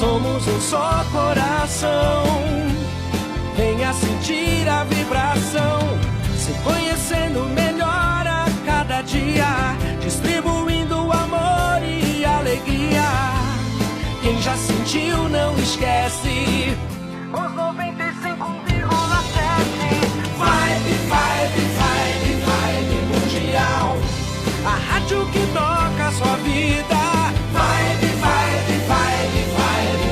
somos um só coração. Venha sentir a vibração, se conhecendo melhor a cada dia, distribuindo amor e alegria. Quem já sentiu não esquece. Os 95,7 Vibe Mundial, a rádio que toca a sua vida. Vibe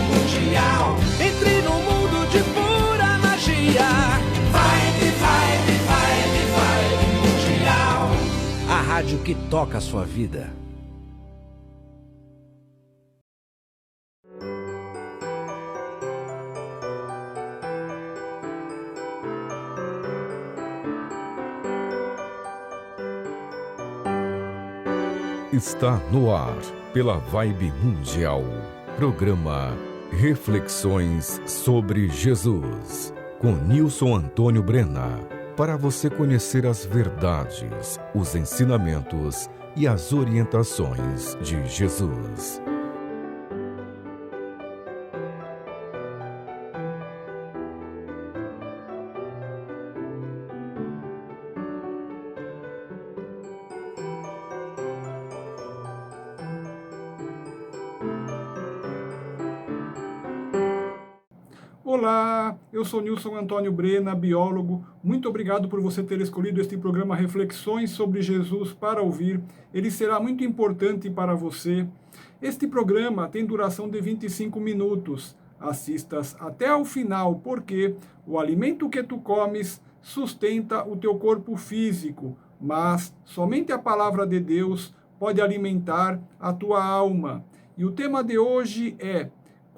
Mundial, entre no mundo de pura magia. Vibe Mundial, a rádio que toca a sua vida. Está no ar, pela Vibe Mundial, programa Reflexões sobre Jesus, com Nilson Antônio Brena, para você conhecer as verdades, os ensinamentos e as orientações de Jesus. Olá, eu sou Nilson Antônio Brena, biólogo. Muito obrigado por você ter escolhido este programa Reflexões sobre Jesus para ouvir. Ele será muito importante para você. Este programa tem duração de 25 minutos. Assistas até ao final, porque o alimento que tu comes sustenta o teu corpo físico, mas somente a palavra de Deus pode alimentar a tua alma. E o tema de hoje é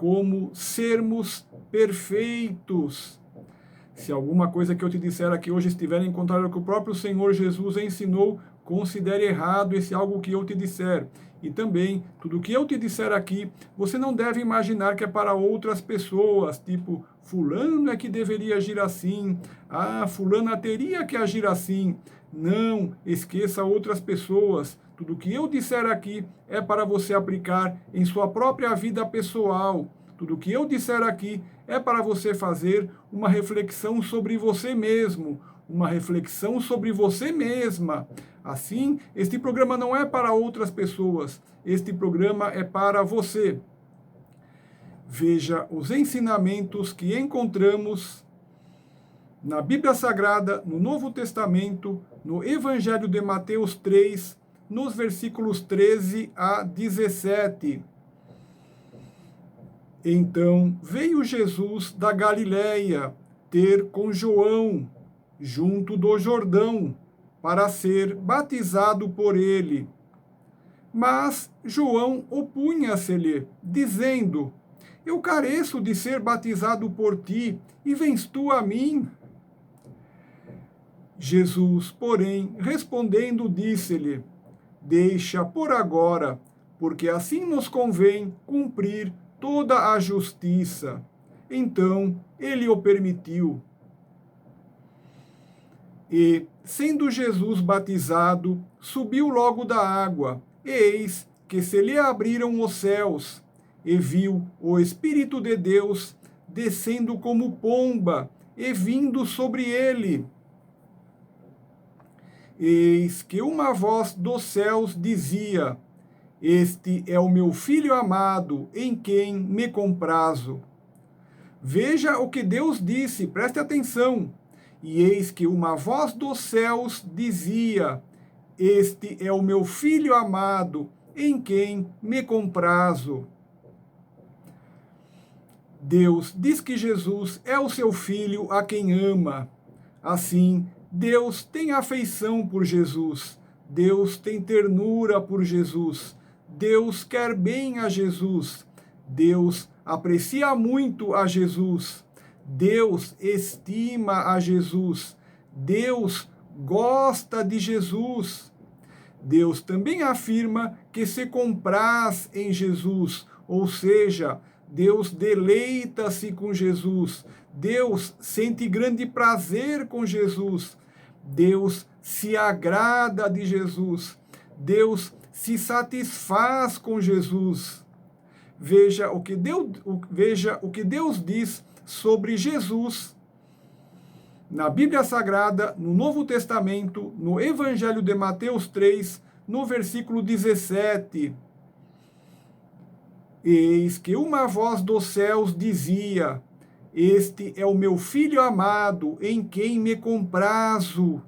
como sermos perfeitos. Se alguma coisa que eu te disser aqui hoje estiver em contrário ao que o próprio Senhor Jesus ensinou, considere errado esse algo que eu te disser. E também, tudo que eu te disser aqui, você não deve imaginar que é para outras pessoas, tipo, fulano é que deveria agir assim, fulana teria que agir assim. Não, esqueça outras pessoas. Tudo que eu disser aqui é para você aplicar em sua própria vida pessoal. Tudo que eu disser aqui é para você fazer uma reflexão sobre você mesmo, uma reflexão sobre você mesma. Assim, este programa não é para outras pessoas, este programa é para você. Veja os ensinamentos que encontramos na Bíblia Sagrada, no Novo Testamento, no Evangelho de Mateus 3, nos versículos 13 a 17. Então veio Jesus da Galiléia ter com João, junto do Jordão, para ser batizado por ele. Mas João opunha-se-lhe, dizendo: Eu careço de ser batizado por ti, e vens tu a mim? Jesus, porém, respondendo, disse-lhe: Deixa por agora, porque assim nos convém cumprir toda a justiça. Então ele o permitiu. E, sendo Jesus batizado, subiu logo da água, e eis que se lhe abriram os céus, e viu o Espírito de Deus descendo como pomba e vindo sobre ele. Eis que uma voz dos céus dizia: Este é o meu Filho amado, em quem me comprazo. Veja o que Deus disse, preste atenção. E eis que uma voz dos céus dizia: Este é o meu Filho amado, em quem me comprazo. Deus diz que Jesus é o seu Filho a quem ama. Assim, Deus tem afeição por Jesus. Deus tem ternura por Jesus. Deus quer bem a Jesus. Deus aprecia muito a Jesus. Deus estima a Jesus. Deus gosta de Jesus. Deus também afirma que se compraz em Jesus, ou seja, Deus deleita-se com Jesus. Deus sente grande prazer com Jesus. Deus se agrada de Jesus. Deus se satisfaz com Jesus. Veja o que Deus diz sobre Jesus na Bíblia Sagrada, no Novo Testamento, no Evangelho de Mateus 3, no versículo 17. Eis que uma voz dos céus dizia: Este é o meu Filho amado, em quem me comprazo.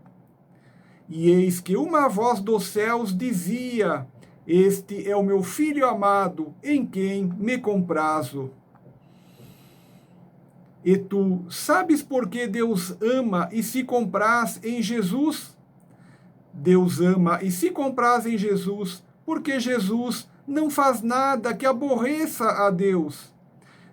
E eis que uma voz dos céus dizia: Este é o meu Filho amado, em quem me comprazo. E tu sabes por que Deus ama e se compraz em Jesus? Deus ama e se compraz em Jesus, porque Jesus não faz nada que aborreça a Deus.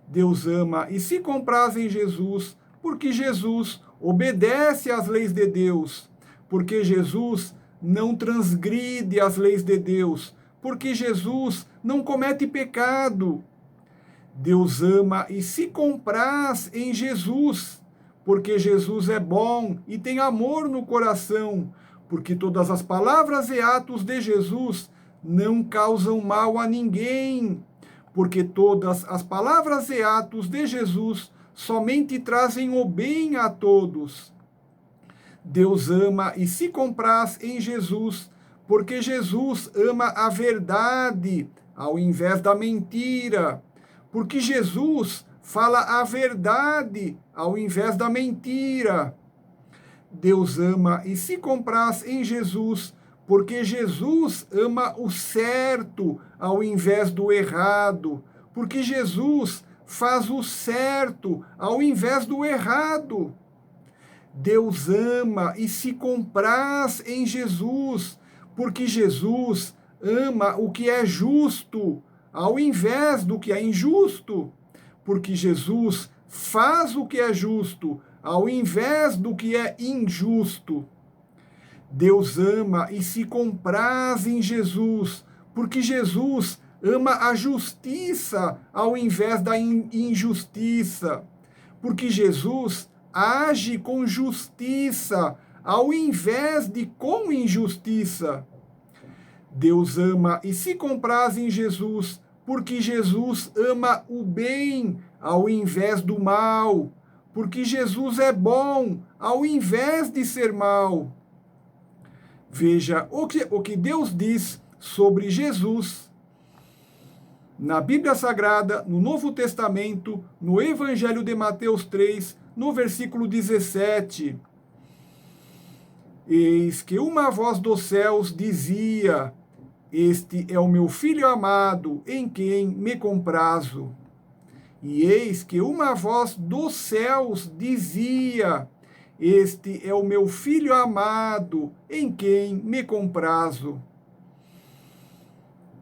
Deus ama e se compraz em Jesus, porque Jesus obedece às leis de Deus, porque Jesus não transgride as leis de Deus, porque Jesus não comete pecado. Deus ama e se compraz em Jesus, porque Jesus é bom e tem amor no coração, porque todas as palavras e atos de Jesus não causam mal a ninguém, porque todas as palavras e atos de Jesus somente trazem o bem a todos. Deus ama e se compraz em Jesus, porque Jesus ama a verdade ao invés da mentira, porque Jesus fala a verdade ao invés da mentira. Deus ama e se compraz em Jesus, porque Jesus ama o certo ao invés do errado, porque Jesus faz o certo ao invés do errado. Deus ama e se compraz em Jesus, porque Jesus ama o que é justo ao invés do que é injusto, porque Jesus faz o que é justo ao invés do que é injusto. Deus ama e se compraz em Jesus, porque Jesus ama a justiça ao invés da injustiça, porque Jesus age com justiça ao invés de com injustiça. Deus ama e se compraz em Jesus, porque Jesus ama o bem ao invés do mal, porque Jesus é bom ao invés de ser mal. Veja o que Deus diz sobre Jesus na Bíblia Sagrada, no Novo Testamento, no Evangelho de Mateus 3, no versículo 17. Eis que uma voz dos céus dizia: Este é o meu Filho amado, em quem me comprazo. E eis que uma voz dos céus dizia: Este é o meu Filho amado, em quem me comprazo.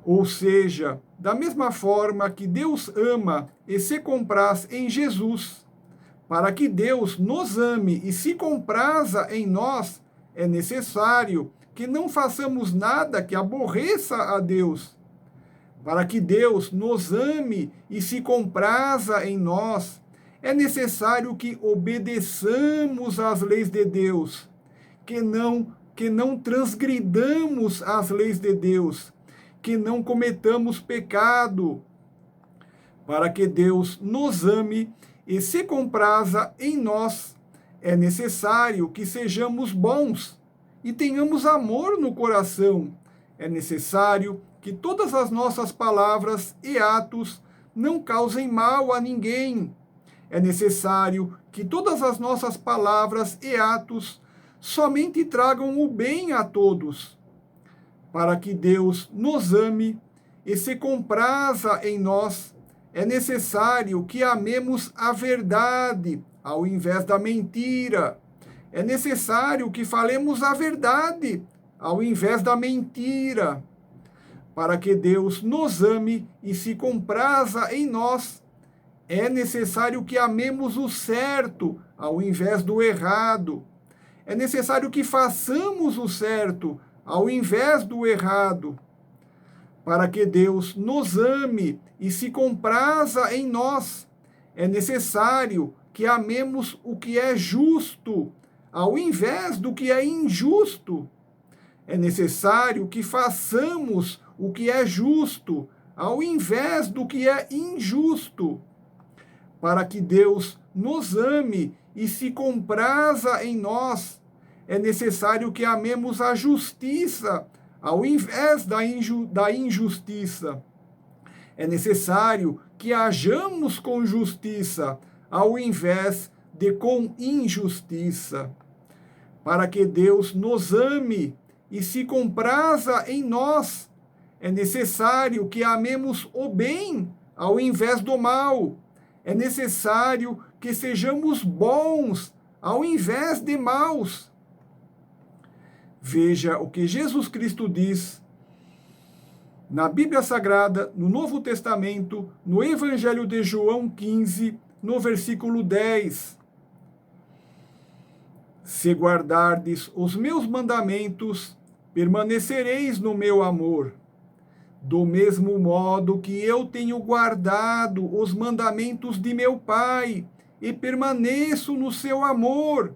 Ou seja, da mesma forma que Deus ama e se compraz em Jesus, para que Deus nos ame e se compraza em nós, é necessário que não façamos nada que aborreça a Deus. Para que Deus nos ame e se compraza em nós, é necessário que obedeçamos às leis de Deus, que não transgridamos as leis de Deus, que não cometamos pecado. Para que Deus nos ame e se compraza em nós, é necessário que sejamos bons e tenhamos amor no coração. É necessário que todas as nossas palavras e atos não causem mal a ninguém. É necessário que todas as nossas palavras e atos somente tragam o bem a todos. Para que Deus nos ame e se compraza em nós, é necessário que amemos a verdade ao invés da mentira. É necessário que falemos a verdade ao invés da mentira. Para que Deus nos ame e se compraza em nós, é necessário que amemos o certo ao invés do errado. É necessário que façamos o certo ao invés do errado. Para que Deus nos ame e se compraza em nós, é necessário que amemos o que é justo ao invés do que é injusto. É necessário que façamos o que é justo ao invés do que é injusto. Para que Deus nos ame e se compraza em nós, é necessário que amemos a justiça ao invés da injustiça. É necessário que hajamos com justiça ao invés de com injustiça. Para que Deus nos ame e se compraza em nós, é necessário que amemos o bem ao invés do mal. É necessário que sejamos bons ao invés de maus. Veja o que Jesus Cristo diz na Bíblia Sagrada, no Novo Testamento, no Evangelho de João 15, no versículo 10. Se guardardes os meus mandamentos, permanecereis no meu amor. Do mesmo modo que eu tenho guardado os mandamentos de meu Pai, e permaneço no seu amor.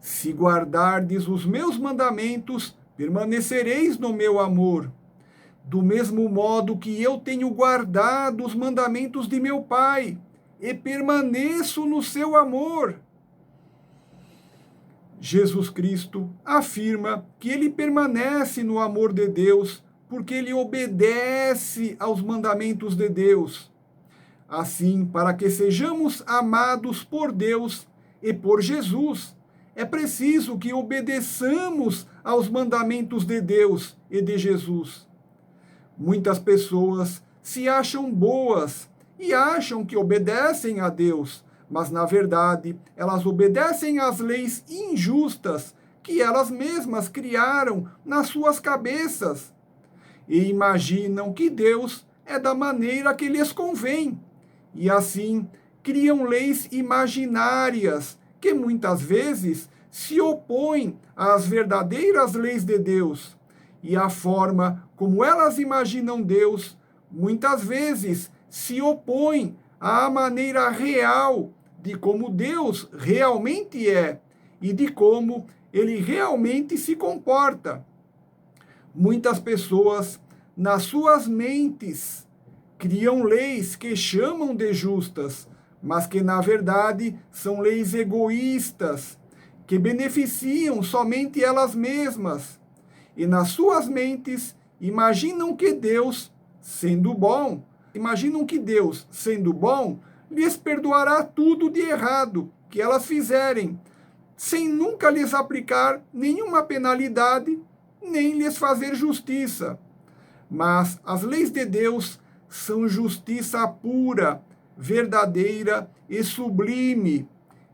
Se guardardes os meus mandamentos, permanecereis no meu amor. Do mesmo modo que eu tenho guardado os mandamentos de meu Pai, e permaneço no seu amor. Jesus Cristo afirma que ele permanece no amor de Deus, porque ele obedece aos mandamentos de Deus. Assim, para que sejamos amados por Deus e por Jesus, é preciso que obedeçamos aos mandamentos de Deus e de Jesus. Muitas pessoas se acham boas e acham que obedecem a Deus, mas, na verdade, elas obedecem às leis injustas que elas mesmas criaram nas suas cabeças e imaginam que Deus é da maneira que lhes convém. E assim criam leis imaginárias que muitas vezes se opõem às verdadeiras leis de Deus. E a forma como elas imaginam Deus, muitas vezes se opõe à maneira real de como Deus realmente é e de como ele realmente se comporta. Muitas pessoas, nas suas mentes, criam leis que chamam de justas, mas que na verdade são leis egoístas, que beneficiam somente elas mesmas. E nas suas mentes imaginam que Deus, sendo bom, lhes perdoará tudo de errado que elas fizerem, sem nunca lhes aplicar nenhuma penalidade, nem lhes fazer justiça. Mas as leis de Deus são justiça pura, verdadeira e sublime.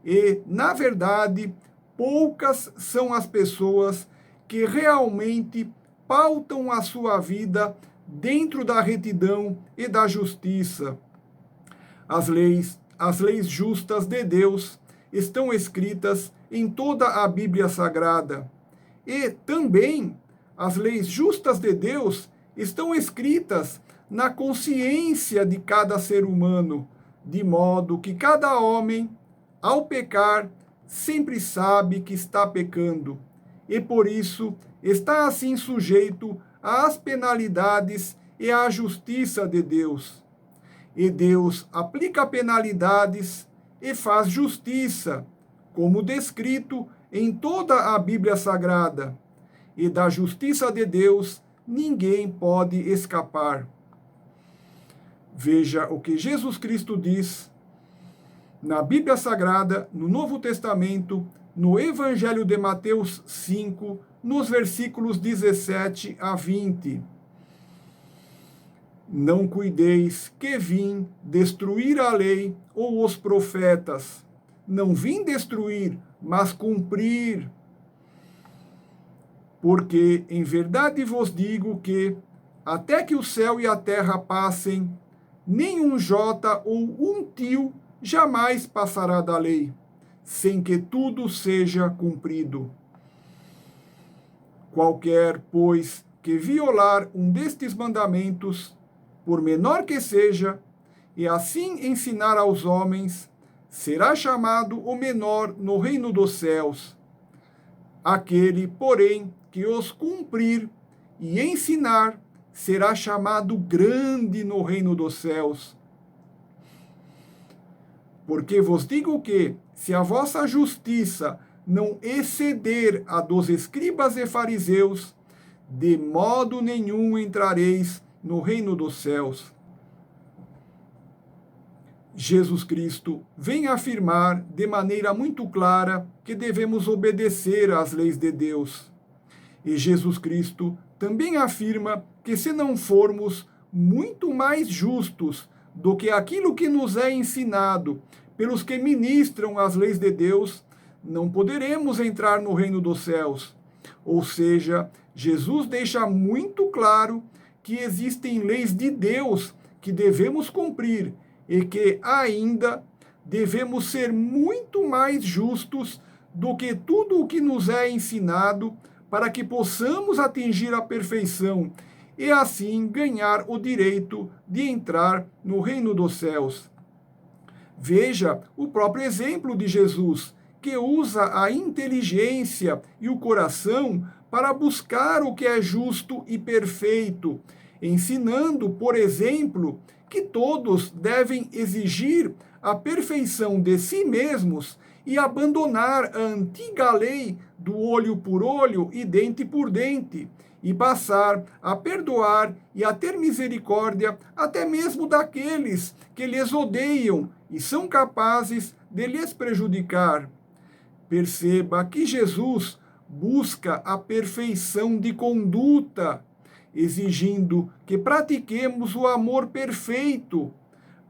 E, na verdade, poucas são as pessoas que realmente pautam a sua vida dentro da retidão e da justiça. As leis justas de Deus estão escritas em toda a Bíblia Sagrada. E também as leis justas de Deus estão escritas na consciência de cada ser humano, de modo que cada homem, ao pecar, sempre sabe que está pecando, e por isso está assim sujeito às penalidades e à justiça de Deus. E Deus aplica penalidades e faz justiça, como descrito em toda a Bíblia Sagrada. E da justiça de Deus ninguém pode escapar. Veja o que Jesus Cristo diz na Bíblia Sagrada, no Novo Testamento, no Evangelho de Mateus 5, nos versículos 17 a 20. Não cuideis que vim destruir a lei ou os profetas. Não vim destruir, mas cumprir. Porque em verdade vos digo que, até que o céu e a terra passem, nem um jota ou um tio jamais passará da lei, sem que tudo seja cumprido. Qualquer, pois, que violar um destes mandamentos, por menor que seja, e assim ensinar aos homens, será chamado o menor no reino dos céus. Aquele, porém, que os cumprir e ensinar será chamado grande no reino dos céus. Porque vos digo que, se a vossa justiça não exceder a dos escribas e fariseus, de modo nenhum entrareis no reino dos céus. Jesus Cristo vem afirmar de maneira muito clara que devemos obedecer às leis de Deus. E Jesus Cristo também afirma que, se não formos muito mais justos do que aquilo que nos é ensinado pelos que ministram as leis de Deus, não poderemos entrar no reino dos céus. Ou seja, Jesus deixa muito claro que existem leis de Deus que devemos cumprir e que ainda devemos ser muito mais justos do que tudo o que nos é ensinado, para que possamos atingir a perfeição e assim ganhar o direito de entrar no reino dos céus. Veja o próprio exemplo de Jesus, que usa a inteligência e o coração para buscar o que é justo e perfeito, ensinando, por exemplo, que todos devem exigir a perfeição de si mesmos e abandonar a antiga lei do olho por olho e dente por dente, e passar a perdoar e a ter misericórdia até mesmo daqueles que lhes odeiam e são capazes de lhes prejudicar. Perceba que Jesus busca a perfeição de conduta, exigindo que pratiquemos o amor perfeito,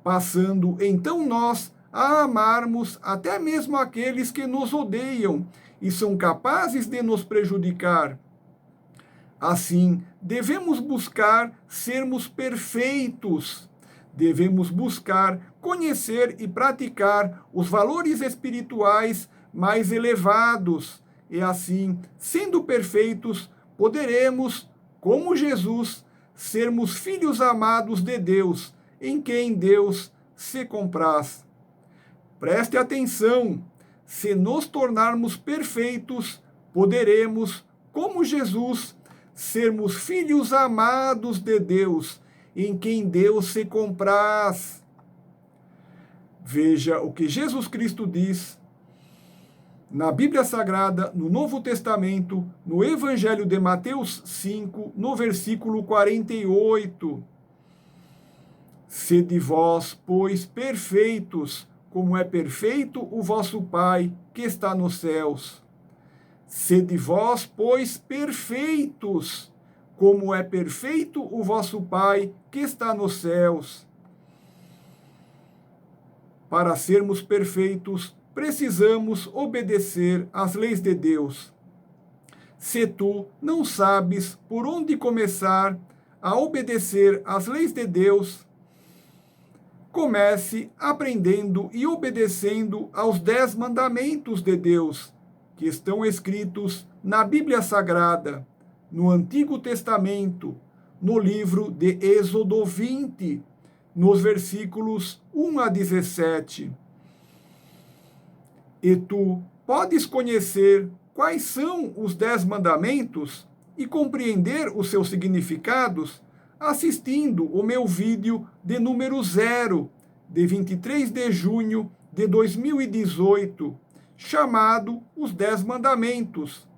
passando então nós a amarmos até mesmo aqueles que nos odeiam e são capazes de nos prejudicar. Assim, devemos buscar sermos perfeitos. Devemos buscar conhecer e praticar os valores espirituais mais elevados. E assim, sendo perfeitos, poderemos, como Jesus, sermos filhos amados de Deus, em quem Deus se compraz. Preste atenção, se nos tornarmos perfeitos, poderemos, como Jesus, sermos filhos amados de Deus, em quem Deus se compraz. Veja o que Jesus Cristo diz na Bíblia Sagrada, no Novo Testamento, no Evangelho de Mateus 5, no versículo 48. Sede vós, pois, perfeitos, como é perfeito o vosso Pai que está nos céus. Sede vós, pois, perfeitos, como é perfeito o vosso Pai que está nos céus. Para sermos perfeitos, precisamos obedecer às leis de Deus. Se tu não sabes por onde começar a obedecer às leis de Deus, comece aprendendo e obedecendo aos 10 mandamentos de Deus, que estão escritos na Bíblia Sagrada, no Antigo Testamento, no livro de Êxodo 20, nos versículos 1 a 17. E tu podes conhecer quais são os 10 mandamentos e compreender os seus significados assistindo o meu vídeo de número 0, de 23 de junho de 2018, chamado Os 10 Mandamentos.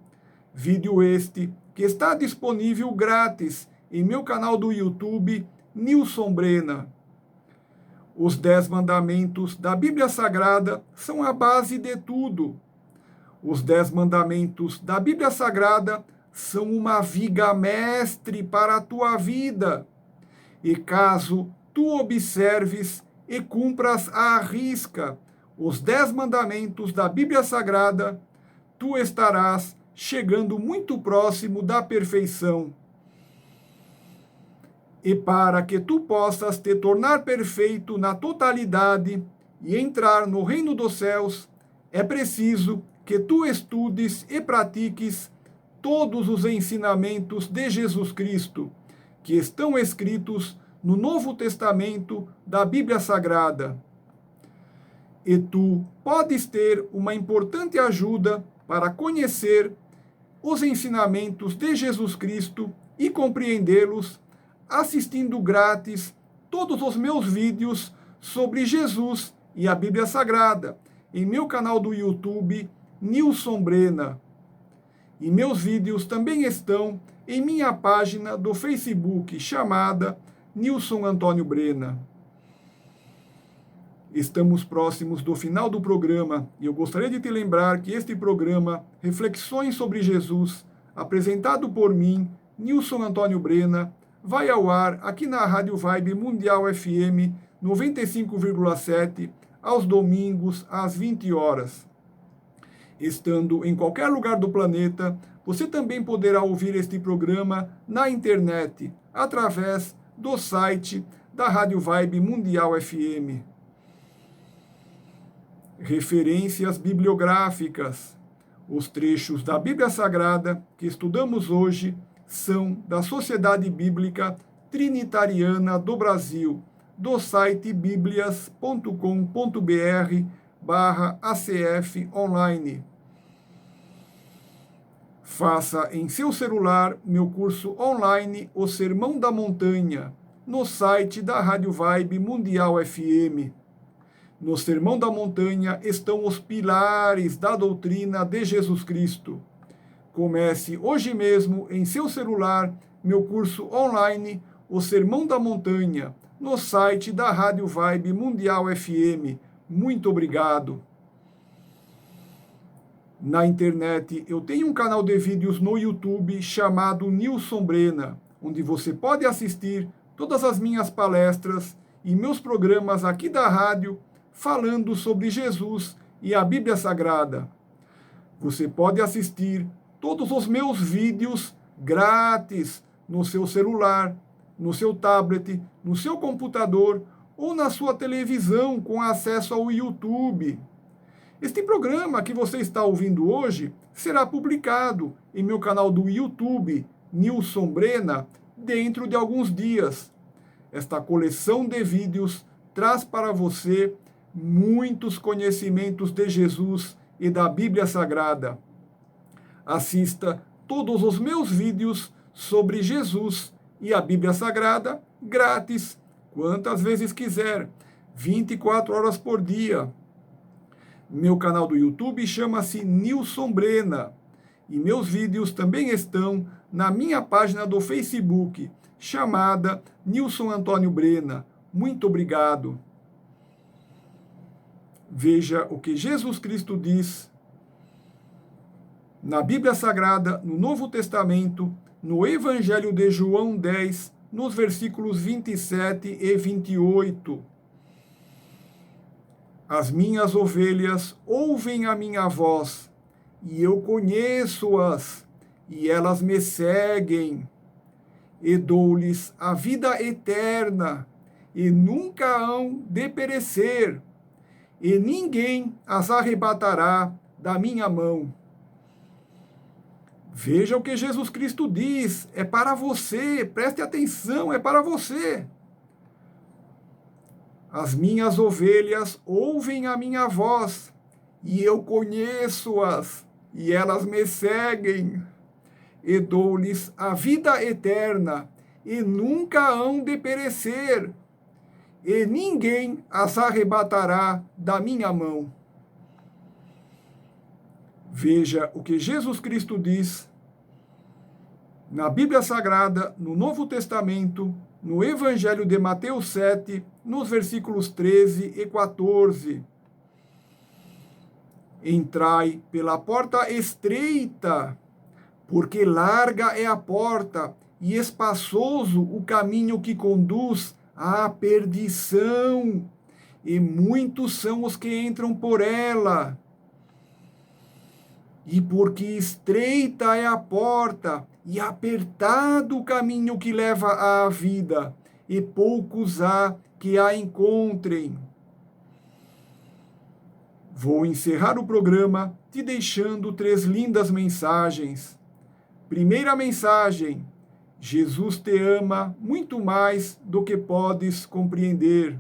Vídeo este que está disponível grátis em meu canal do YouTube, Nilson Brena. Os 10 mandamentos da Bíblia Sagrada são a base de tudo. Os 10 mandamentos da Bíblia Sagrada são uma viga mestre para a tua vida. E caso tu observes e cumpras à risca os 10 mandamentos da Bíblia Sagrada, tu estarás chegando muito próximo da perfeição. E para que tu possas te tornar perfeito na totalidade e entrar no reino dos céus, é preciso que tu estudes e pratiques todos os ensinamentos de Jesus Cristo, que estão escritos no Novo Testamento da Bíblia Sagrada. E tu podes ter uma importante ajuda para conhecer os ensinamentos de Jesus Cristo e compreendê-los assistindo grátis todos os meus vídeos sobre Jesus e a Bíblia Sagrada em meu canal do YouTube, Nilson Brena. E meus vídeos também estão em minha página do Facebook, chamada Nilson Antônio Brena. Estamos próximos do final do programa e eu gostaria de te lembrar que este programa, Reflexões sobre Jesus, apresentado por mim, Nilson Antônio Brena, vai ao ar aqui na Rádio Vibe Mundial FM 95,7 aos domingos às 20 horas. Estando em qualquer lugar do planeta, você também poderá ouvir este programa na internet, através do site da Rádio Vibe Mundial FM. Referências bibliográficas. Os trechos da Bíblia Sagrada que estudamos hoje são da Sociedade Bíblica Trinitariana do Brasil, do site biblias.com.br/ACF online. Faça em seu celular meu curso online O Sermão da Montanha, no site da Rádio Vibe Mundial FM. No Sermão da Montanha estão os pilares da doutrina de Jesus Cristo. Comece hoje mesmo em seu celular meu curso online O Sermão da Montanha, no site da Rádio Vibe Mundial FM. Muito obrigado. Na internet eu tenho um canal de vídeos no YouTube chamado Nilson Brena, onde você pode assistir todas as minhas palestras e meus programas aqui da rádio falando sobre Jesus e a Bíblia Sagrada. Você pode assistir todos os meus vídeos grátis no seu celular, no seu tablet, no seu computador ou na sua televisão com acesso ao YouTube. Este programa que você está ouvindo hoje será publicado em meu canal do YouTube, Nilson Brena, dentro de alguns dias. Esta coleção de vídeos traz para você muitos conhecimentos de Jesus e da Bíblia Sagrada. Assista todos os meus vídeos sobre Jesus e a Bíblia Sagrada grátis, quantas vezes quiser, 24 horas por dia. Meu canal do YouTube chama-se Nilson Brena e meus vídeos também estão na minha página do Facebook, chamada Nilson Antônio Brena. Muito obrigado. Veja o que Jesus Cristo diz na Bíblia Sagrada, no Novo Testamento, no Evangelho de João 10, nos versículos 27 e 28. As minhas ovelhas ouvem a minha voz, e eu conheço-as, e elas me seguem, e dou-lhes a vida eterna, e nunca hão de perecer, e ninguém as arrebatará da minha mão. Veja o que Jesus Cristo diz, é para você, preste atenção, é para você. As minhas ovelhas ouvem a minha voz, e eu conheço-as, e elas me seguem, e dou-lhes a vida eterna, e nunca hão de perecer, e ninguém as arrebatará da minha mão. Veja o que Jesus Cristo diz na Bíblia Sagrada, no Novo Testamento, no Evangelho de Mateus 7, nos versículos 13 e 14. Entrai pela porta estreita, porque larga é a porta e espaçoso o caminho que conduz à perdição, e muitos são os que entram por ela. E porque estreita é a porta e apertado o caminho que leva à vida, e poucos há que a encontrem. Vou encerrar o programa te deixando 3 lindas mensagens. Primeira mensagem: Jesus te ama muito mais do que podes compreender.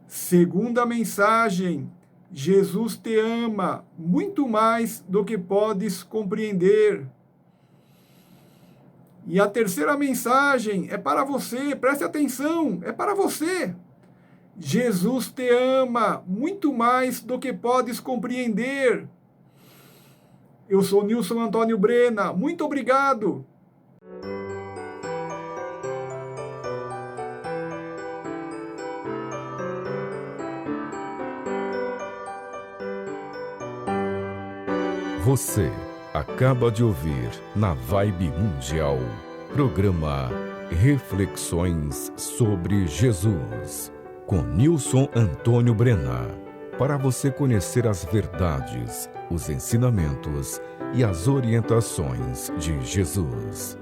Segunda mensagem: Jesus te ama muito mais do que podes compreender. E a terceira mensagem é para você, preste atenção, é para você. Jesus te ama muito mais do que podes compreender. Eu sou Nilson Antônio Brena, muito obrigado. Você acaba de ouvir na Vibe Mundial, programa Reflexões sobre Jesus, com Nilson Antônio Brena. Para você conhecer as verdades, os ensinamentos e as orientações de Jesus.